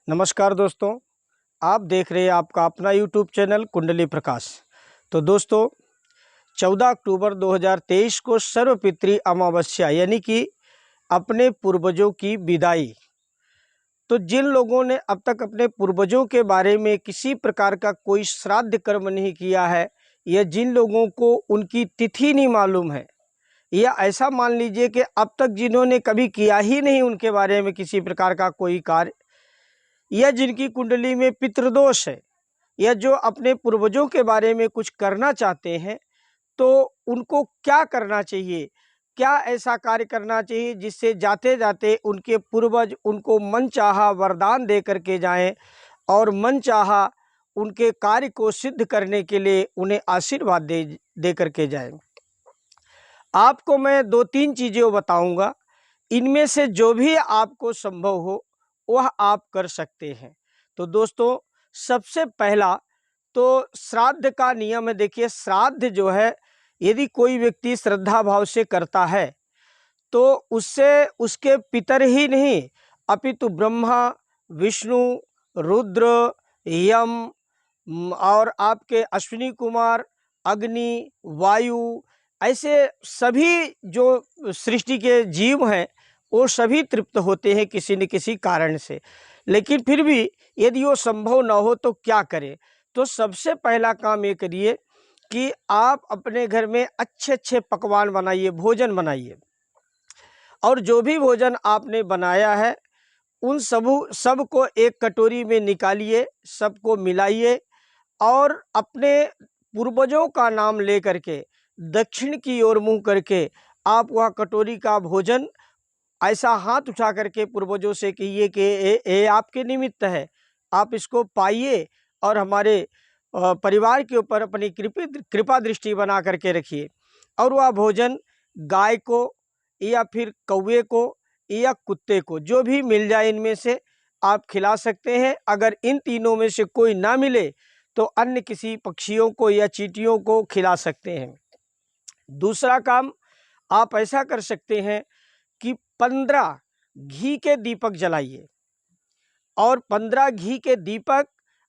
नमस्कार दोस्तों, आप देख रहे हैं आपका अपना यूट्यूब चैनल कुंडली प्रकाश। तो दोस्तों 14 अक्टूबर 2023 को सर्वपितृ अमावस्या यानी कि अपने पूर्वजों की विदाई। तो जिन लोगों ने अब तक अपने पूर्वजों के बारे में किसी प्रकार का कोई श्राद्ध कर्म नहीं किया है, या जिन लोगों को उनकी तिथि नहीं मालूम है, या ऐसा मान लीजिए कि अब तक जिन्होंने कभी किया ही नहीं उनके बारे में किसी प्रकार का कोई कार्य, या जिनकी कुंडली में पितृदोष है, या जो अपने पूर्वजों के बारे में कुछ करना चाहते हैं, तो उनको क्या करना चाहिए, क्या ऐसा कार्य करना चाहिए जिससे जाते जाते उनके पूर्वज उनको मनचाहा वरदान दे करके जाएं और मनचाहा उनके कार्य को सिद्ध करने के लिए उन्हें आशीर्वाद दे करके जाएं। आपको मैं 2-3 चीज़ें बताऊंगा, इनमें से जो भी आपको संभव हो वह आप कर सकते हैं। तो दोस्तों सबसे पहला तो श्राद्ध का नियम है। देखिए, श्राद्ध जो है यदि कोई व्यक्ति श्रद्धा भाव से करता है तो उससे उसके पितर ही नहीं अपितु ब्रह्मा, विष्णु, रुद्र, यम और आपके अश्विनी कुमार, अग्नि, वायु, ऐसे सभी जो सृष्टि के जीव हैं वो सभी तृप्त होते हैं किसी न किसी कारण से। लेकिन फिर भी यदि वो संभव न हो तो क्या करें? तो सबसे पहला काम ये करिए कि आप अपने घर में अच्छे अच्छे पकवान बनाइए, भोजन बनाइए, और जो भी भोजन आपने बनाया है उन सबको एक कटोरी में निकालिए, सबको मिलाइए और अपने पूर्वजों का नाम ले करके दक्षिण की ओर मुंह करके आप वह कटोरी का भोजन ऐसा हाथ उठा करके पूर्वजों से कहिए कि ये आपके निमित्त है, आप इसको पाइए और हमारे परिवार के ऊपर अपनी कृपा दृष्टि बना करके रखिए। और वह भोजन गाय को या फिर कौवे को या कुत्ते को जो भी मिल जाए इनमें से आप खिला सकते हैं। अगर इन तीनों में से कोई ना मिले तो अन्य किसी पक्षियों को या चींटियों को खिला सकते हैं। दूसरा काम आप ऐसा कर सकते हैं कि 15 घी के दीपक जलाइए, और 15 घी के दीपक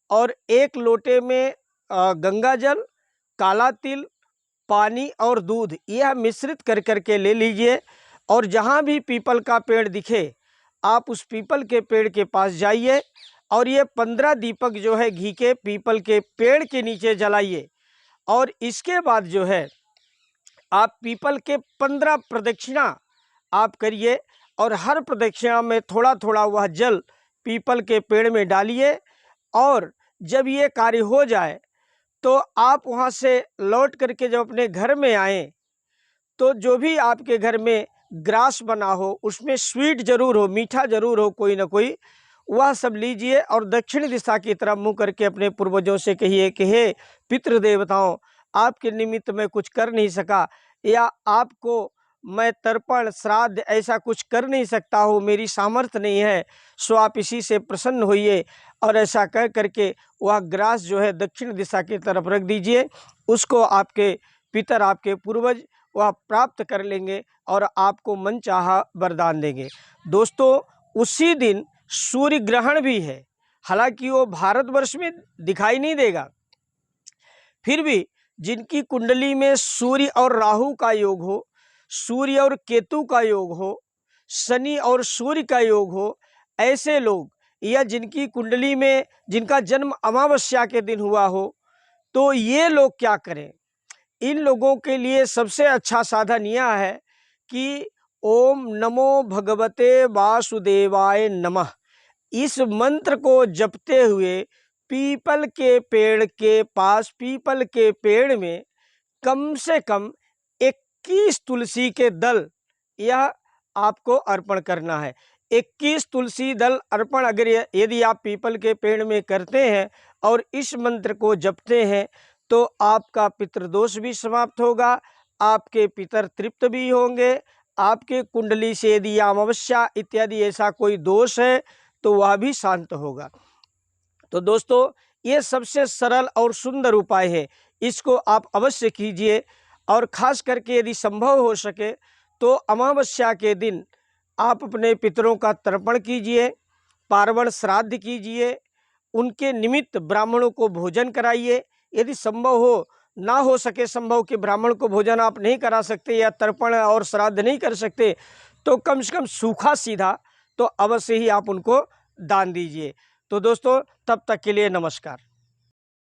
और 1 लोटे में गंगा जल, काला तिल, पानी और दूध यह मिश्रित कर करके ले लीजिए। और जहाँ भी पीपल का पेड़ दिखे आप उस पीपल के पेड़ के पास जाइए और ये 15 दीपक जो है घी के पीपल के पेड़ के नीचे जलाइए। और इसके बाद जो है आप पीपल के 15 प्रदक्षिणा आप करिए, और हर प्रदक्षिणा में थोड़ा थोड़ा वह जल पीपल के पेड़ में डालिए। और जब ये कार्य हो जाए तो आप वहाँ से लौट करके जब अपने घर में आएँ तो जो भी आपके घर में ग्रास बना हो उसमें स्वीट जरूर हो, मीठा जरूर हो कोई ना कोई, वह सब लीजिए और दक्षिण दिशा की तरफ मुँह करके अपने पूर्वजों से कहिए कि हे पितृदेवताओं, आपके निमित्त मैं कुछ कर नहीं सका, या आपको मैं तर्पण श्राद्ध ऐसा कुछ कर नहीं सकता हूँ, मेरी सामर्थ्य नहीं है, सो आप इसी से प्रसन्न होइए। और ऐसा कह करके वह ग्रास जो है दक्षिण दिशा की तरफ रख दीजिए। उसको आपके पितर, आपके पूर्वज वह प्राप्त कर लेंगे और आपको मनचाहा वरदान देंगे। दोस्तों उसी दिन सूर्य ग्रहण भी है, हालांकि वो भारतवर्ष में दिखाई नहीं देगा, फिर भी जिनकी कुंडली में सूर्य और राहु का योग हो, सूर्य और केतु का योग हो, शनि और सूर्य का योग हो, ऐसे लोग, या जिनकी कुंडली में जिनका जन्म अमावस्या के दिन हुआ हो, तो ये लोग क्या करें? इन लोगों के लिए सबसे अच्छा साधन यह है कि ओम नमो भगवते वासुदेवाय नमः, इस मंत्र को जपते हुए पीपल के पेड़ के पास, पीपल के पेड़ में कम से कम 21 तुलसी के दल यह आपको अर्पण करना है। 21 तुलसी दल अर्पण अगर यदि आप पीपल के पेड़ में करते हैं और इस मंत्र को जपते हैं तो आपका पितृदोष भी समाप्त होगा, आपके पितर तृप्त भी होंगे, आपके कुंडली से यदि अमावस्या इत्यादि ऐसा कोई दोष है तो वह भी शांत होगा। तो दोस्तों ये सबसे सरल और सुंदर उपाय है, इसको आप अवश्य कीजिए। और ख़ास करके यदि संभव हो सके तो अमावस्या के दिन आप अपने पितरों का तर्पण कीजिए, पार्वण श्राद्ध कीजिए, उनके निमित्त ब्राह्मणों को भोजन कराइए। यदि संभव हो, ना हो सके संभव कि ब्राह्मण को भोजन आप नहीं करा सकते या तर्पण और श्राद्ध नहीं कर सकते, तो कम से कम सूखा सीधा तो अवश्य ही आप उनको दान दीजिए। तो दोस्तों, तब तक के लिए नमस्कार।